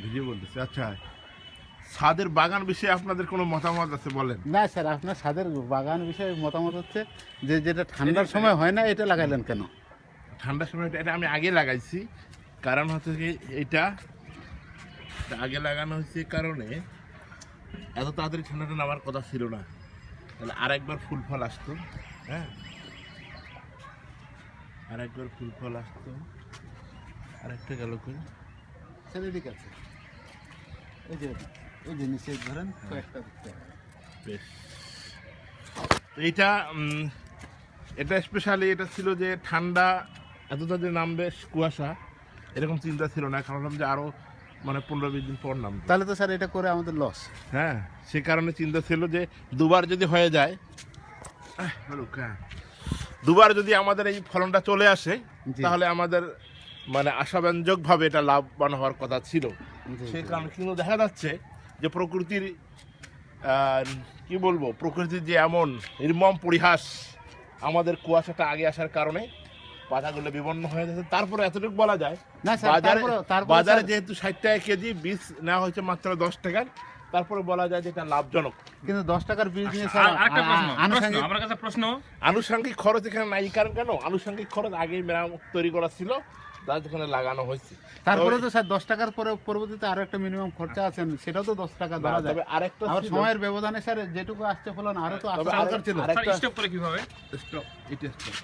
Video বলতেছে। আচ্ছা, ছাদের বাগান বিষয়ে আপনাদের কোনো মতামত আছে বলেন? না স্যার, আপনার ছাদের বাগান বিষয়ে মতামত হচ্ছে যে যেটা ঠান্ডার সময় হয় না এটা লাগাইলেন কেন? ঠান্ডার সময় এটা আমি আগে লাগাইছি, কারণ হচ্ছে কি এটা আগে লাগানো হয়েছে কারণে এত তাড়াতাড়ি ঠান্ডাটা নামার কথা ছিল না, তাহলে আরেকবার ফুল ফল আসতো। হ্যাঁ, আরেকবার ফুল ফল আসতো। আরেকটা গেল কই? স্যার এদিকে আছে, এই যে নিচে ধরেন কয়েকটা দেখতে হবে। বেশ, তো এইটা এটা স্পেশালি এটা ছিল যে ঠান্ডা এত তাড়াতাড়ি নামবে, কুয়াশা এরকম চিন্তা ছিল না, কারণ যে আরও মানে 15-20 দিন পর নামবে। তাহলে তো স্যার এটা করে আমাদের লস। হ্যাঁ, সে কারণে চিন্তা ছিল যে দুবার যদি হয়ে যায়, দুবার যদি আমাদের এই ফলনটা চলে আসে, জি। তাহলে আমাদের মানে আশাব্যঞ্জকভাবে এটা লাভবান হওয়ার কথা ছিল। জি, সেই জি। কারণে কিন্তু দেখা যাচ্ছে যে প্রকৃতির কি বলবো, প্রকৃতির যে এমন নির্মম পরিহাস, আমাদের কুয়াশাটা আগে আসার কারণে পাতাগুলো বিবন্ন হয়ে যাচ্ছে। তারপরে এতটুকু বলা যায়, না স্যার, বাজারে তারপরে বাজারে স্যার, যেহেতু 60 টাকা কেজি, বীজ নেওয়া হয়েছে মাত্র 10 টাকার, তারপরে বলা যায় যে এটা লাভজনক। কিন্তু 10 টাকার বীজ নিয়ে আর স্যার আরেকটা প্রশ্ন, আনুষঙ্গিক আমার কাছে প্রশ্ন, আনুষঙ্গিক খরচ এখানে নাই, কারণ কেন আনুষঙ্গিক খরচ আগেই মেরামত তৈরি করা ছিল, তার যেখানে লাগানো হয়েছে। তারপরে তো স্যার 10 টাকার পরে পরবর্তীতে আরো একটা মিনিমাম খরচা আছে, সেটাও তো 10 টাকা ধরা যায়। তবে আরেকটা আবার ছিল- সময়ের ব্যবধানে স্যার যেটুকু আসছে ফলন আরো তো আসা তবে দরকার ছিল। আরেকটা স্টপ করে কিভাবে? স্টপ, এটা স্টপ।